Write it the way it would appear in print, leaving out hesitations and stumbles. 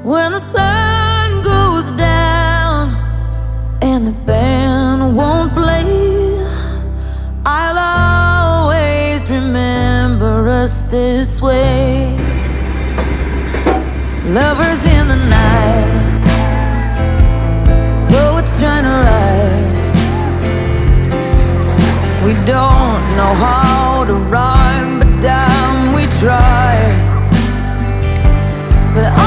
When the sun goes down and the band won't play, I'll always remember us this way. Lovers in the night, poets trying to write. We don't know how to write.